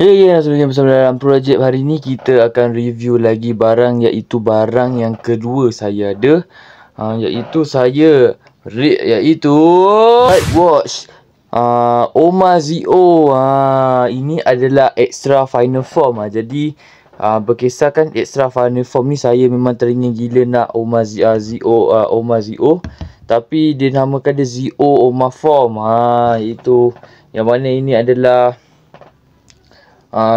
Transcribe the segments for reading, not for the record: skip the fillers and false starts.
Hey, sebenarnya bersama dalam projek hari ni kita akan review lagi barang, iaitu barang yang kedua saya ada, iaitu Right Watch Oma Zio. Ini adalah extra final form. Jadi berkisarkan extra final form ni saya memang teringin gila nak Oma Zio, tapi dia namakan dia Zio Oma Form. Itu yang mana ini adalah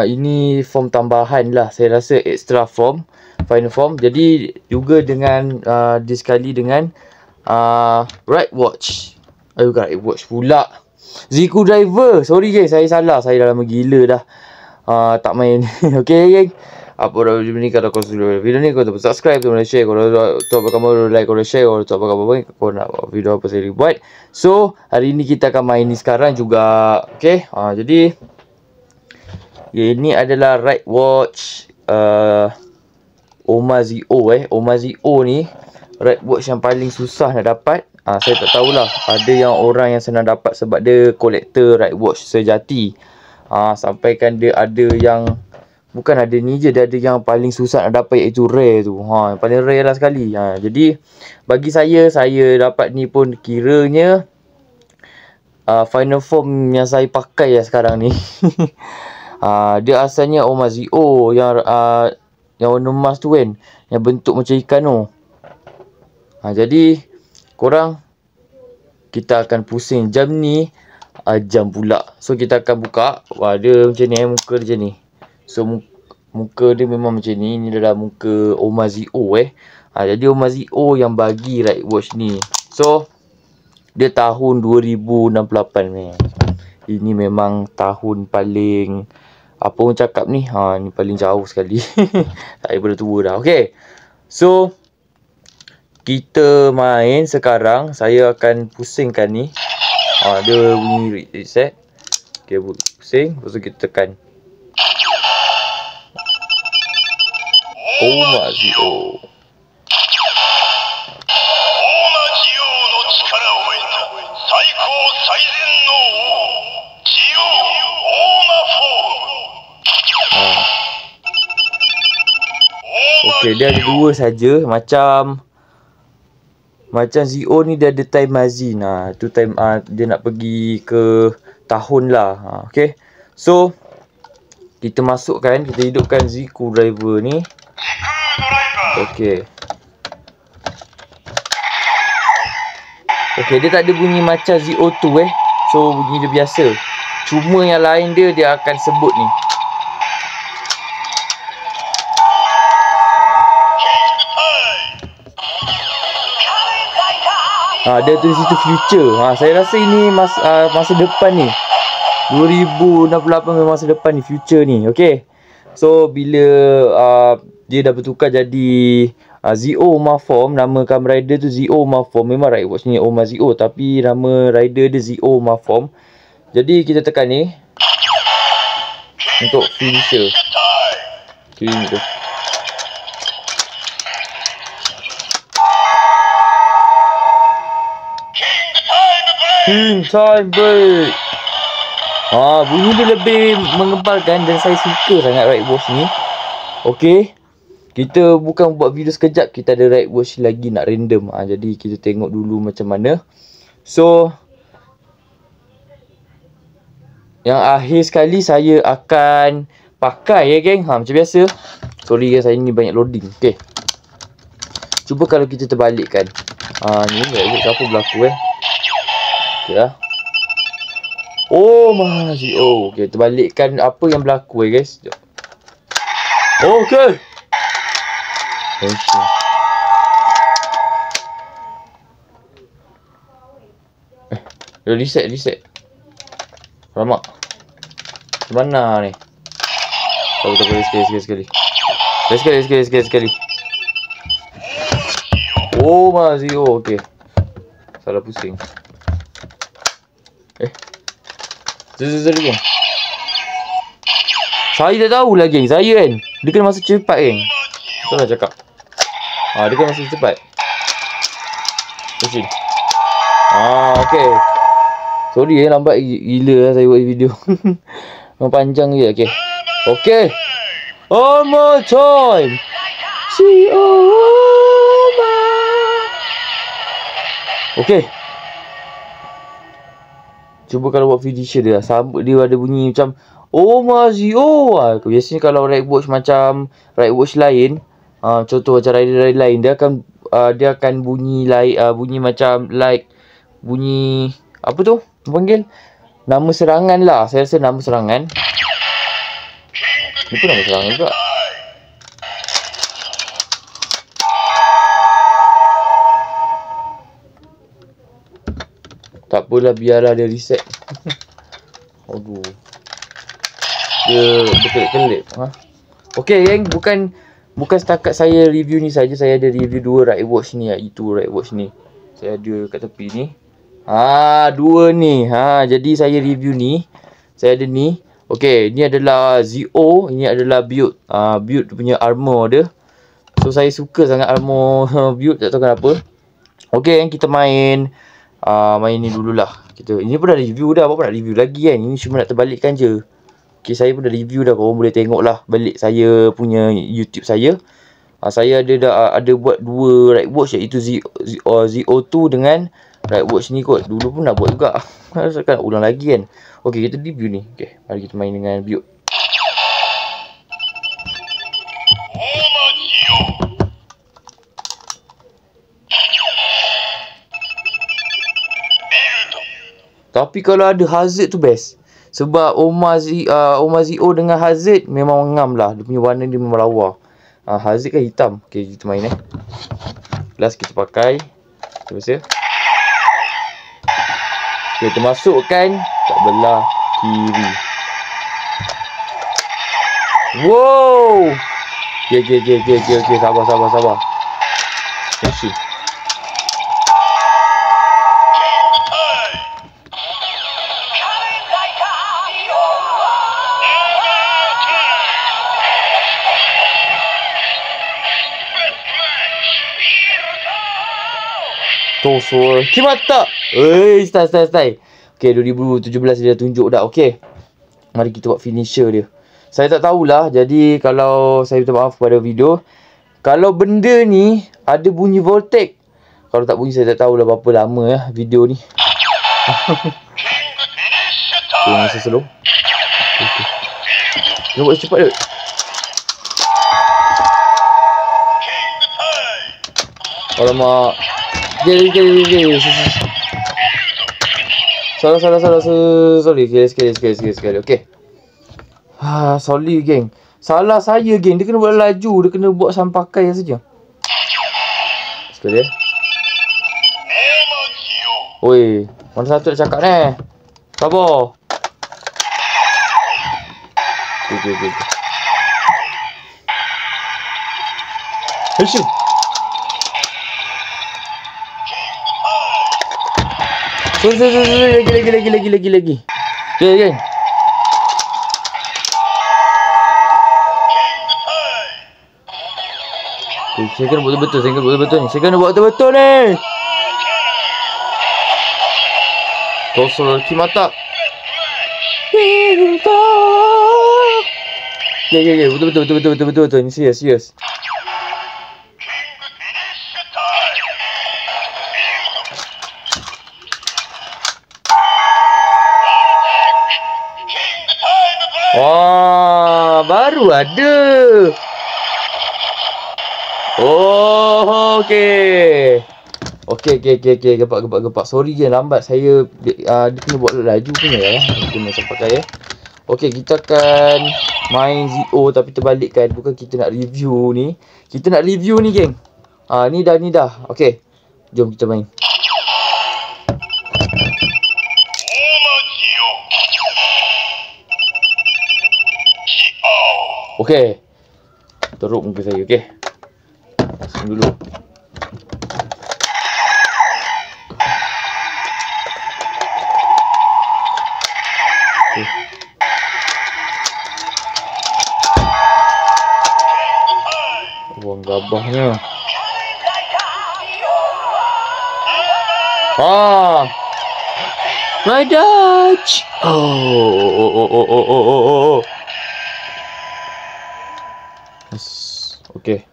ini form tambahan lah. Saya rasa extra form, final form. Jadi juga dengan dia sekali dengan Right Watch. Right Watch pula, Zico Driver. Sorry guys, saya salah. Saya dah lama gila dah tak main. Okay geng, apa dah video ni? Kalau kau suka video ni, kau subscribe, kau share, kau tu apa kamu like, kau share, kau tu apa kamu kau nak video apa saya buat. So hari ni kita akan main ni sekarang juga. Okay, jadi ini adalah Right Watch Oma Zio. Oma Zio ni Right Watch yang paling susah nak dapat. Saya tak tahulah, ada yang orang yang senang dapat sebab dia kolektor Right Watch sejati. Sampaikan dia ada yang bukan ada ni je, dia ada yang paling susah nak dapat, iaitu rare tu. Yang paling rare lah sekali. Jadi bagi saya dapat ni pun kiranya final form yang saya pakai lah sekarang ni. Dia asalnya Oma Zio yang warna emas tu kan, yang bentuk macam ikan tu. Jadi korang, kita akan pusing jam ni, jam pula. So kita akan buka. Dia macam ni, muka dia macam ni. So muka dia memang macam ni. Ini adalah muka Oma Zio jadi Oma Zio yang bagi Right Watch ni. So dia tahun 2068 ni. Ini memang tahun paling, apa orang cakap ni, ni paling jauh sekali. Saya dah tua dah. Okay, so kita main sekarang. Saya akan pusingkan ni. Dia bunyi reset. Okay, pusing. Lepas tu kita tekan Oma Zio. Okay, dia ada dua saja. Macam Zio ni dia ada time magazine. Tu time dia nak pergi ke tahun lah. Okay, so kita masukkan, kita hidupkan Zico Driver ni. Okay, dia tak ada bunyi macam Zio tu So bunyi dia biasa. Cuma yang lain dia akan sebut ni. Dia tulis situ future. Saya rasa ini masa depan ni. 2068 memang masa depan ni, future ni. Okay, so bila dia dah bertukar jadi Zio Oma Form, nama Kamen Rider tu Zio Oma Form. Memang Right Watch ni Oma Zio, tapi nama rider dia Zio Oma Form. Jadi kita tekan ni untuk finisher. Okay, ni tu. King Time Break. Bunyi dia lebih mengebalkan dan saya suka sangat Right Watch ni. Okay, kita bukan buat video sekejap, kita ada Right Watch lagi nak random. Jadi kita tengok dulu macam mana. So yang akhir sekali saya akan pakai geng. Macam biasa. Sorry guys, saya ni banyak loading. Okay, cuba kalau kita terbalikkan. Ni siapa berlaku Okay lah. Oma Zio. Okay, terbalikkan apa yang berlaku guys. Okay. Reset. Alamak. Mana ni? Sekali. Oma Zio. Okay, salah pusing. Sorry geng. Saya dah tahu lah geng. Saya kan, dia kena masa cepat geng. Betul lah cakap. Dia kena masa cepat. Pusing. Okay. Sorry lambat gila lah saya buat video. Memang panjang je. Okay, Okay. One more time. See Oma. Okay. Cuba kalau buat finisher dia. Sambut dia ada bunyi macam Omazio. Biasanya kalau right watch macam right watch lain, contoh macam rider lain, dia akan bunyi like bunyi macam like bunyi apa tu? Panggil nama serangan lah. Saya rasa nama serangan. Itu nama serangan juga. Tak apalah, biarlah dia reset. Aduh. Dia berkelip-kelip. Okay geng, bukan setakat saya review ni saja. Saya ada review dua right watch ni. Itu right watch ni. Saya ada kat tepi ni. Dua ni. Jadi saya review ni. Saya ada ni. Okay, ni adalah Zio. Ini adalah Build. Build punya armor dia. So saya suka sangat armor Build. Tak tahu kenapa. Okay, kita main ni dululah. Ini pun dah review dah. Apa nak review lagi kan? Ini cuma nak terbalikkan je. Okay, saya pun dah review dah. Korang boleh tengok lah balik saya punya YouTube saya. Saya ada buat dua right watch, iaitu Zio2 dengan right watch ni kot. Dulu pun nak buat juga. Kan nak ulang lagi kan. Okay, kita review ni. Okay, mari kita main dengan Build. Tapi kalau ada Hazard tu best. Sebab Omazio dengan Hazard memang ngam lah. Dia punya warna dia memang lawa. Hazard kan hitam. Okay, kita main Last kita pakai. Terus ya. Okay, kita masukkan kat belah kiri. Wow. Okay. Sabar. Masih. Tosor Kimata. Style. Okay, 2017 dia dah tunjuk dah. Okay, mari kita buat finisher dia. Saya tak tahulah. Jadi kalau saya minta maaf pada video, kalau benda ni ada bunyi voltage. Kalau tak bunyi, saya tak tahulah berapa lama video ni. Okay, masa slow. Okay. Kena buat cepat dia. Alamak. Sorry. Sekali. Okay. Sorry geng. Salah saya geng. Dia kena buat laju. Dia kena buat sampai pakai saja. Sekali ya. Oi, mana satu nak cakap ni? Sabar. Okay. Hei. Lagi. Okay, geng. Saya kena buat betul-betul ni. Tosor Kimata. Okay. Betul. Ni serius. Wah, baru ada. Oh, okey. Gepak. Sorry je lambat. Saya dia kena buat laju punya ya. Kena saya pakai ya. Okey, kita akan main Zio tapi terbalikkan. Bukan kita nak review ni. Kita nak review ni, geng. Ni dah. Okey. Jom kita main. Okey. Teruk muka saya, okey. Pasang dulu. Okay. Buang gabahnya. My Dutch. Oh. Okey.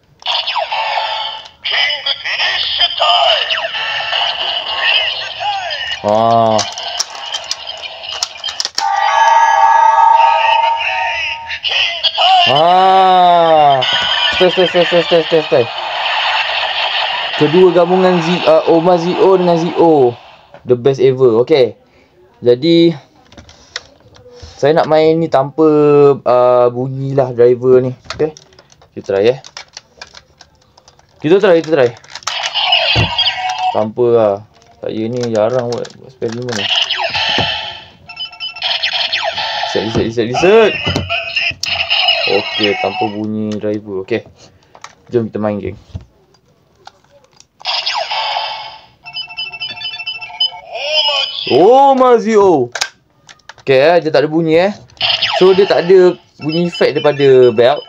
Ah. Stay. Kedua gabungan Oma Zio dengan Zio. The best ever. Okay. Jadi saya nak main ni tanpa bunyilah driver ni. Okay. Kita try Kita try. Tanpa lah. Saya ni jarang buat eksperimen ni. Reset. Okey, tanpa bunyi driver. Okey. Jom kita main geng. Oh, Mazio. Okey, dia tak ada bunyi So dia tak ada bunyi efek daripada belt.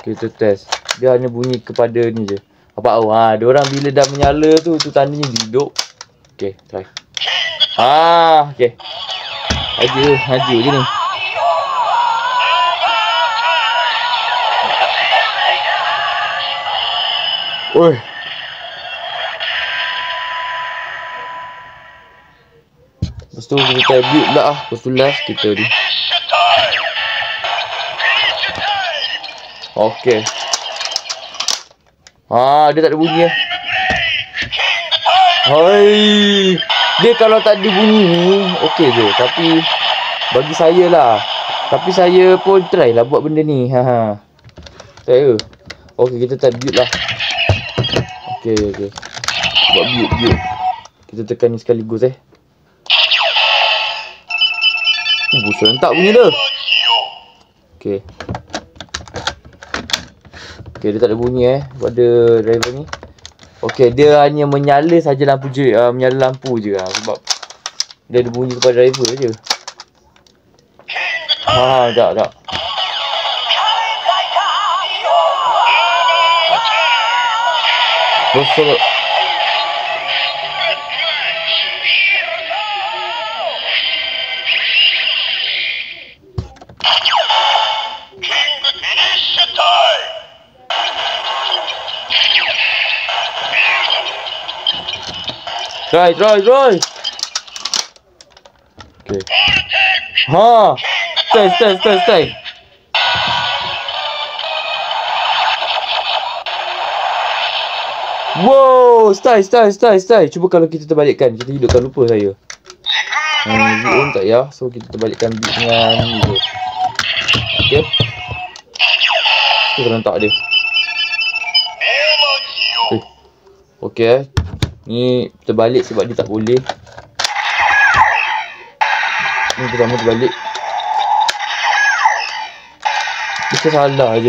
Okay, kita test. Dia hanya bunyi kepada ni je. Apa tahu dia orang bila dah menyala tu tandanya hidup. Okey, try. Okey. Haju je ni. Oi. Lepas tu kita try build pula Lepas tu last kita ni. Okey. Dia tak ada bunyi Hai. Dia kalau tak ada bunyi ni okey je. Tapi bagi saya lah. Tapi saya pun try lah buat benda ni. Saya. Okey, kita try build lah. Okey. Buat build. Kita tekan ni sekaligus serentak bunyi dia. Okey, dia tak ada bunyi pada driver ni. Okey, dia hanya menyala saja lampu je, menyala lampu je sebab dia ada bunyi kepada driver je. Tak. Terus Try. Okay. Stay. Wow, stay. Cuba kalau kita terbalikkan, kita hidupkan lupa saya. Zoom tak ya. So kita terbalikkan beat dengan ni je. Okey. Kita rentak dia. Okey. Ni terbalik sebab dia tak boleh. Ni pertama terbalik. Kita salah je.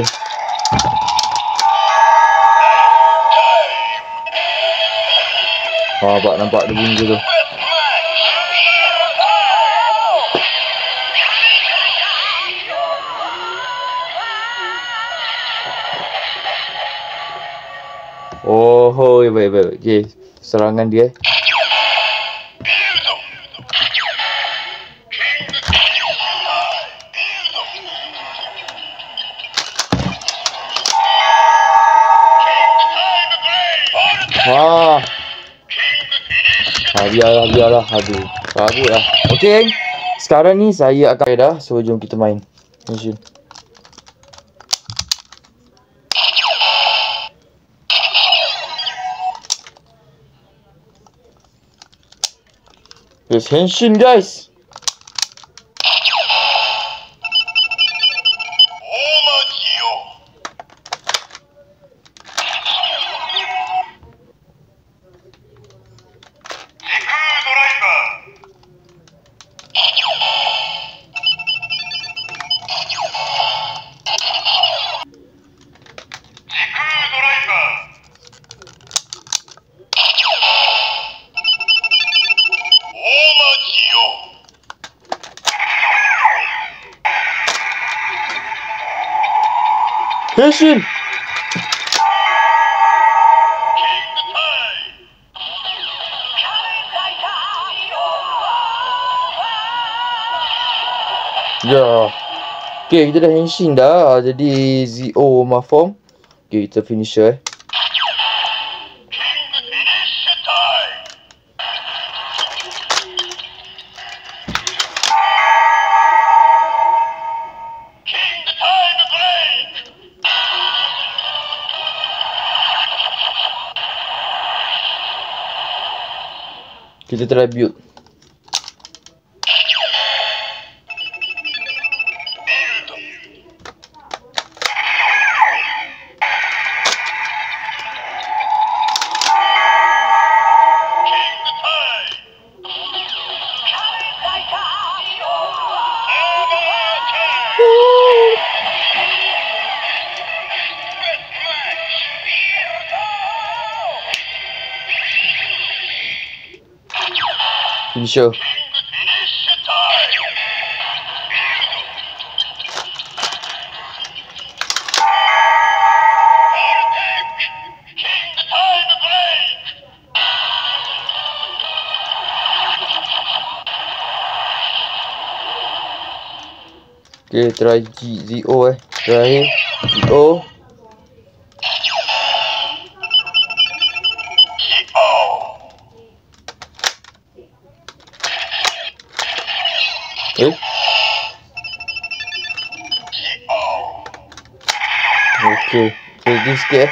Nampak dia bunyi tu. Baik. Okey, serangan dia. Biarlah. Aduh, kabut lah. Okey, sekarang ni saya akan dah. So jom kita main Henshin. Yes, Henshin guys. Henshin. Ya. Okay, kita dah Henshin dah. Jadi Zio form. Okay, kita finisher Kita try build. Finisher. Okay, try ZO terakhir ZO. Okay, ini sikit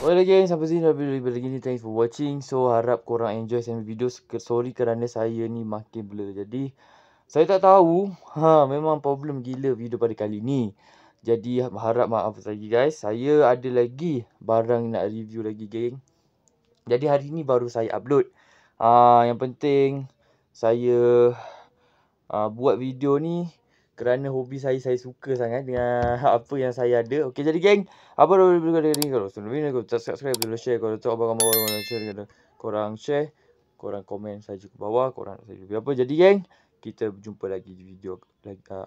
Well again, sampai sini dah video begini. Thanks for watching. So harap korang enjoy sama video. Sorry kerana saya ni makin blur. Jadi saya tak tahu. Memang problem gila video pada kali ni. Jadi harap maaf lagi guys. Saya ada lagi barang nak review lagi geng. Jadi hari ni baru saya upload. Yang penting saya buat video ni kerana hobi saya suka sangat dengan apa yang saya ada. Okey, jadi geng, apa video ni kalau subscribe, share, kalau tu abang share, korang share, korang komen saja ke bawah, korang nak saya review apa. Jadi geng, kita berjumpa lagi di video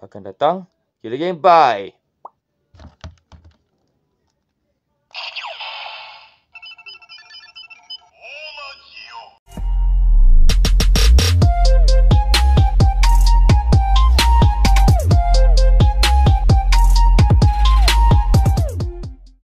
akan datang. Okay, geng, bye.